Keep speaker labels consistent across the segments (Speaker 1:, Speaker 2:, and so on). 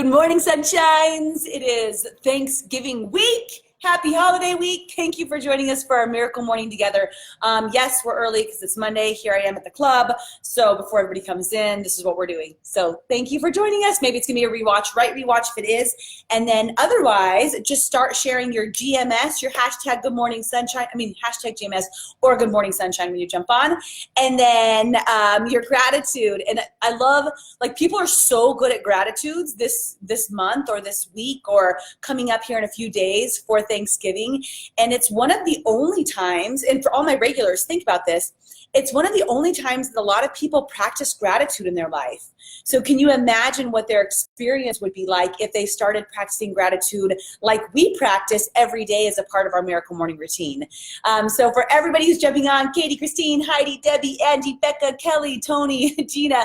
Speaker 1: Good morning, sunshines. It is Thanksgiving week. Happy holiday week. Thank you for joining us for our miracle morning together. Yes, we're early because it's Monday. Here I am at the club. So before everybody comes in, this is what we're doing. So thank you for joining us. Maybe it's going to be a rewatch, right rewatch if it is. And then otherwise, just start sharing your GMS, your hashtag Good Morning Sunshine. Hashtag GMS or Good Morning Sunshine when you jump on. And then your gratitude. And I love, people are so good at gratitudes this month or this week or coming up here in a few days for Thanksgiving. And it's one of the only times, and for all my regulars, think about this, it's one of the only times that a lot of people practice gratitude in their life. So can you imagine what their experience would be like if they started practicing gratitude like we practice every day as a part of our miracle morning routine? So for everybody who's jumping on, Katie, Christine, Heidi, Debbie, Angie, Becca, Kelly, Tony, Gina,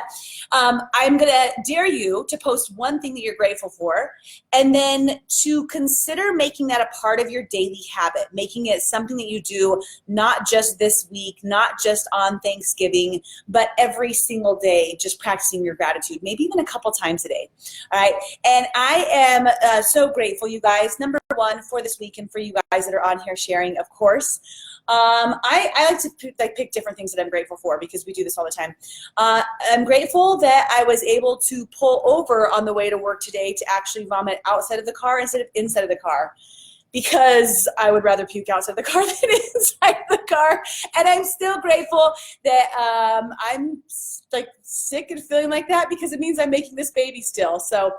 Speaker 1: I'm going to dare you to post one thing that you're grateful for, and then to consider making that a part of your daily habit, making it something that you do not just this week, not just on Thanksgiving, but every single day, just practicing your gratitude, maybe even a couple times a day. All right. And I am so grateful, you guys, number one, for this week and for you guys that are on here sharing, of course. I like to pick different things that I'm grateful for because we do this all the time. I'm grateful that I was able to pull over on the way to work today to actually vomit outside of the car instead of inside of the car, because I would rather puke outside the car than inside the car. And I'm still grateful that I'm sick and feeling like that, because it means I'm making this baby still. So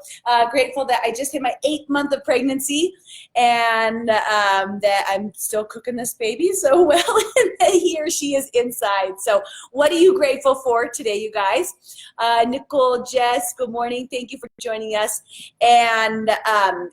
Speaker 1: grateful that I just hit my 8th month of pregnancy and that I'm still cooking this baby so well and that he or she is inside. So what are you grateful for today, you guys? Nicole, Jess, good morning. Thank you for joining us. And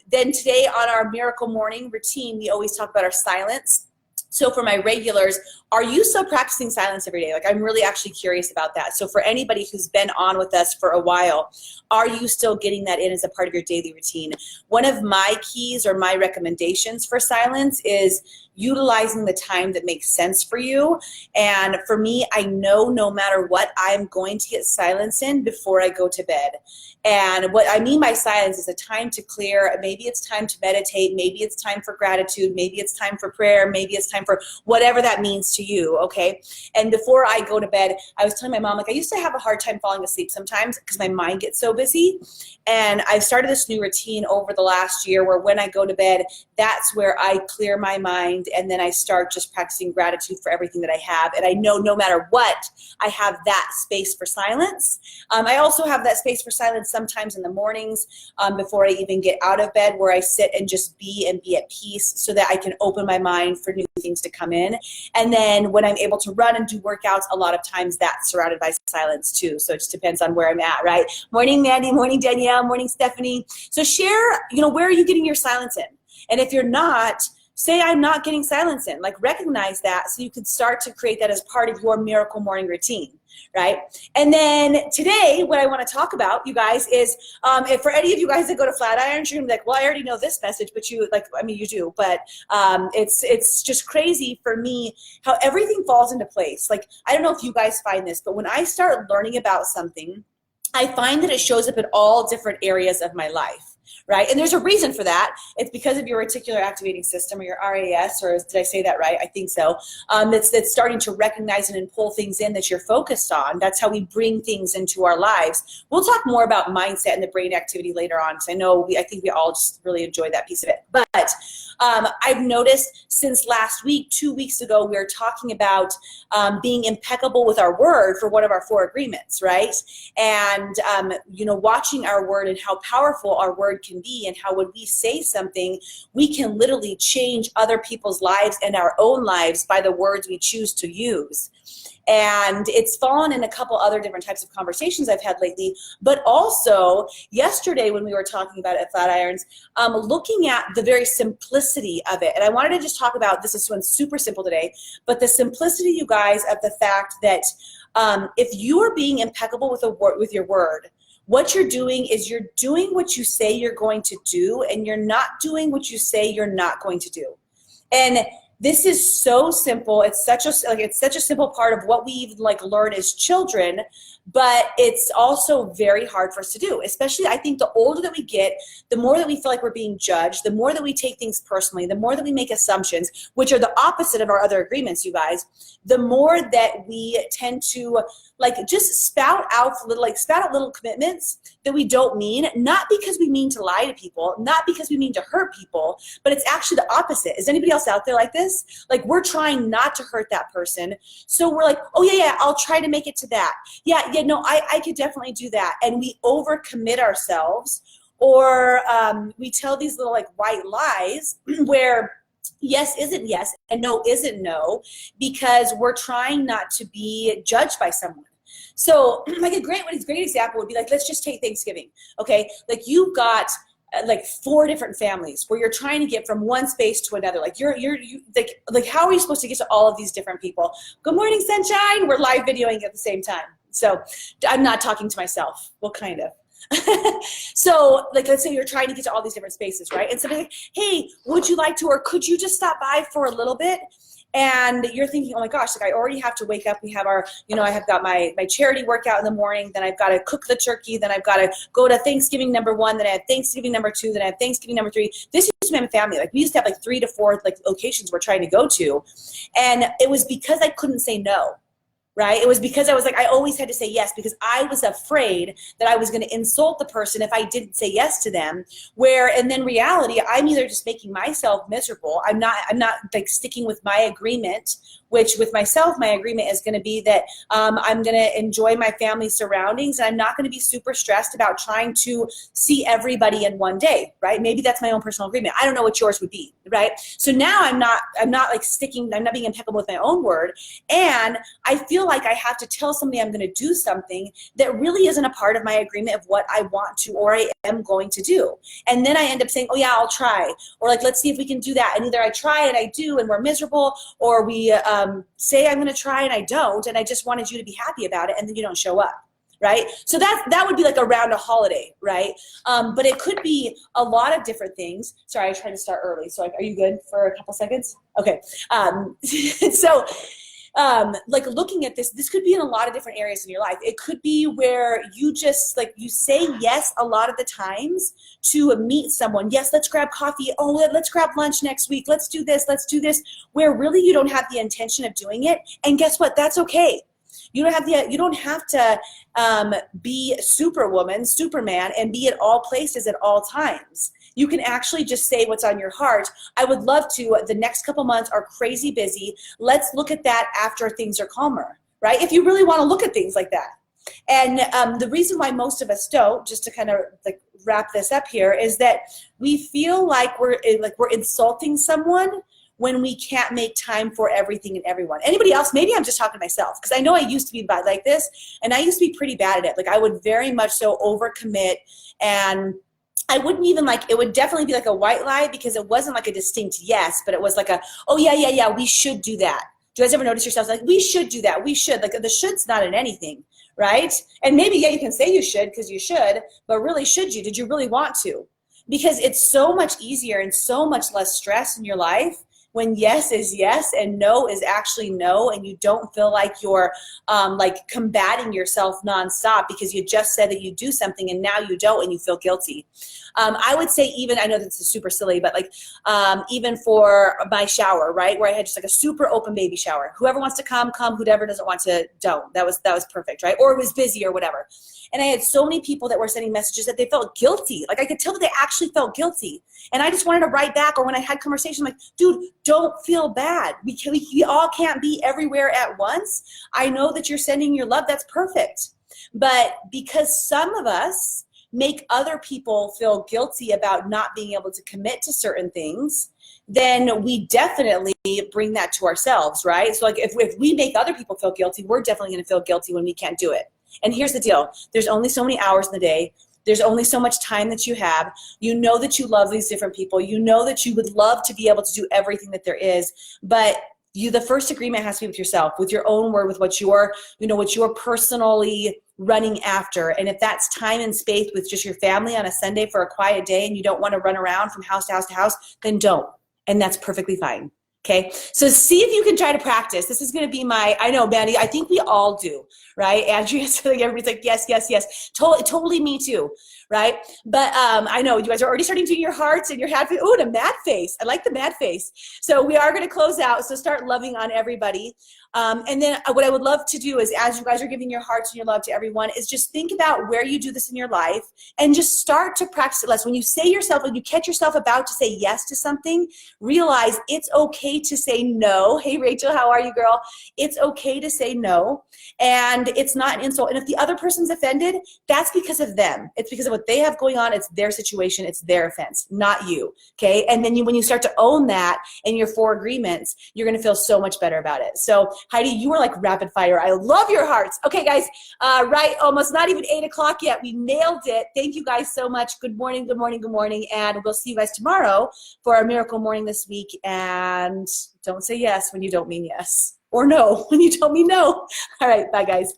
Speaker 1: then today on our miracle morning routine, we always talk about our silence. So for my regulars, are you still practicing silence every day? I'm really actually curious about that. So for anybody who's been on with us for a while, are you still getting that in as a part of your daily routine? One of my keys or my recommendations for silence is utilizing the time that makes sense for you. And for me, I know no matter what, I'm going to get silence in before I go to bed. And what I mean by silence is a time to clear. Maybe it's time to meditate. Maybe it's time for gratitude. Maybe it's time for prayer. Maybe it's time for whatever that means to you, okay? And before I go to bed, I was telling my mom, I used to have a hard time falling asleep sometimes because my mind gets so busy. And I've started this new routine over the last year where when I go to bed, that's where I clear my mind, and then I start just practicing gratitude for everything that I have. And I know no matter what, I have that space for silence. I also have that space for silence sometimes in the mornings before I even get out of bed, where I sit and just be at peace so that I can open my mind for new things to come in. And then when I'm able to run and do workouts, a lot of times that's surrounded by silence too. So it just depends on where I'm at, right? Morning, Mandy. Morning, Danielle. Morning, Stephanie. So share, where are you getting your silence in? And if you're not, say I'm not getting silence in. Recognize that so you can start to create that as part of your miracle morning routine, right? And then today, what I want to talk about, you guys, is if for any of you guys that go to Flatirons, you're going to be like, well, I already know this message, but you do. But it's just crazy for me how everything falls into place. I don't know if you guys find this, but when I start learning about something, I find that it shows up in all different areas of my life. Right? And there's a reason for that. It's because of your reticular activating system, or your RAS, or did I say that right? I think so. That's starting to recognize and pull things in that you're focused on. That's how we bring things into our lives. We'll talk more about mindset and the brain activity later on, because I think we all just really enjoy that piece of it. But I've noticed since last week, 2 weeks ago, we were talking about being impeccable with our word for one of our 4 agreements, right? And, watching our word and how powerful our word can be, and how when we say something, we can literally change other people's lives and our own lives by the words we choose to use. And it's fallen in a couple other different types of conversations I've had lately, but also yesterday when we were talking about it at Flatirons, looking at the very simplicity of it. And I wanted to just talk about, this is one super simple today, but the simplicity, you guys, of the fact that if you are being impeccable with your word, what you're doing is you're doing what you say you're going to do, and you're not doing what you say you're not going to do. And this is so simple. It's such a simple part of what we even learn as children, but it's also very hard for us to do, especially I think the older that we get, the more that we feel like we're being judged, the more that we take things personally, the more that we make assumptions, which are the opposite of our other agreements, you guys, the more that we tend to like just spout out little commitments that we don't mean, not because we mean to lie to people, not because we mean to hurt people, but it's actually the opposite. Is anybody else out there like this? Like we're trying not to hurt that person. So we're like, oh yeah, I'll try to make it to that. Yeah, no, I could definitely do that. And we overcommit ourselves, or we tell these little like white lies where yes isn't yes and no isn't no, because we're trying not to be judged by someone. So like a great example would be like, let's just take Thanksgiving. Okay, like you've got like 4 different families where you're trying to get from one space to another. Like you like how are you supposed to get to all of these different people? Good morning, sunshine. We're live videoing at the same time. So I'm not talking to myself. Well, kind of. So like, let's say you're trying to get to all these different spaces, right? And somebody's like, hey, would you like to, or could you just stop by for a little bit? And you're thinking, oh my gosh, like I already have to wake up. We have our, I have got my charity workout in the morning. Then I've got to cook the turkey. Then I've got to go to Thanksgiving number 1. Then I have Thanksgiving number 2. Then I have Thanksgiving number 3. This used to be my family. Like we used to have like 3 to 4 like locations we're trying to go to. And it was because I couldn't say no. Right? It was because I was like, I always had to say yes, because I was afraid that I was going to insult the person if I didn't say yes to them, and then reality, I'm either just making myself miserable. I'm not like sticking with my agreement, which with myself, my agreement is going to be that I'm going to enjoy my family's surroundings, and I'm not going to be super stressed about trying to see everybody in one day, right? Maybe that's my own personal agreement. I don't know what yours would be, right? So now I'm not being impeccable with my own word, and I feel like I have to tell somebody I'm going to do something that really isn't a part of my agreement of what I want to or I am going to do. And then I end up saying, oh yeah, I'll try. Or like, let's see if we can do that. And either I try and I do and we're miserable, or we say I'm going to try and I don't, and I just wanted you to be happy about it, and then you don't show up. Right? So that would be like around a holiday, right? But it could be a lot of different things. Sorry, I tried to start early. So are you good for a couple seconds? Okay. So like looking at this could be in a lot of different areas in your life. It could be where you just like, you say yes a lot of the times to meet someone. Yes, let's grab coffee. Oh, let's grab lunch next week. Let's do this, where really you don't have the intention of doing it. And guess what? That's okay. You don't have to be Superwoman, Superman, and be at all places at all times. You can actually just say what's on your heart. I would love to. The next couple months are crazy busy. Let's look at that after things are calmer, right? If you really want to look at things like that. And the reason why most of us don't, just to kind of like wrap this up here, is that we feel like we're insulting someone when we can't make time for everything and everyone. Anybody else? Maybe I'm just talking to myself, because I know I used to be bad like this, and I used to be pretty bad at it. Like I would very much so overcommit, and I wouldn't even it would definitely be like a white lie, because it wasn't like a distinct yes, but it was like oh yeah, we should do that. Do you guys ever notice yourselves like, we should do that, we should? Like the should's not in anything, right? And maybe, yeah, you can say you should because you should, but really, should you? Did you really want to? Because it's so much easier and so much less stress in your life when yes is yes and no is actually no, and you don't feel like you're like combating yourself nonstop because you just said that you do something and now you don't and you feel guilty. I would say, even, I know this is super silly, but like even for my shower, right, where I had just like a super open baby shower. Whoever wants to come, whoever doesn't want to, don't. That was perfect, right? Or it was busy or whatever. And I had so many people that were sending messages that they felt guilty. Like I could tell that they actually felt guilty. And I just wanted to write back, or when I had conversations, I'm like, dude, don't feel bad. We all can't be everywhere at once. I know that you're sending your love. That's perfect. But because some of us make other people feel guilty about not being able to commit to certain things, then we definitely bring that to ourselves, right? So like if we make other people feel guilty, we're definitely going to feel guilty when we can't do it. And here's the deal. There's only so many hours in the day. There's only so much time that you have. You know that you love these different people. You know that you would love to be able to do everything that there is. But the first agreement has to be with yourself, with your own word, with what you're personally running after. And if that's time and space with just your family on a Sunday for a quiet day, and you don't want to run around from house to house to house, then don't. And that's perfectly fine. Okay, so see if you can try to practice. This is going to be my, I know, Mandy, I think we all do, right? Andrea's like, everybody's like, yes, yes, yes. Totally me too, right? But I know you guys are already starting to do your hearts and your happy. Oh, and a mad face. I like the mad face. So we are going to close out. So start loving on everybody. And then what I would love to do is, as you guys are giving your hearts and your love to everyone, is just think about where you do this in your life and just start to practice it less. When you say yourself, when you catch yourself about to say yes to something, realize it's okay to say no. Hey, Rachel, how are you, girl? It's okay to say no. And it's not an insult. And if the other person's offended, that's because of them. It's because of what they have going on. It's their situation. It's their offense, not you. Okay. And then when you start to own that and your 4 agreements, you're going to feel so much better about it. So Heidi, you were like rapid fire. I love your hearts. Okay, guys, right, almost not even 8 o'clock yet. We nailed it. Thank you guys so much. Good morning, good morning, good morning. And we'll see you guys tomorrow for our miracle morning this week. And don't say yes when you don't mean yes, or no when you don't mean no. All right, bye, guys.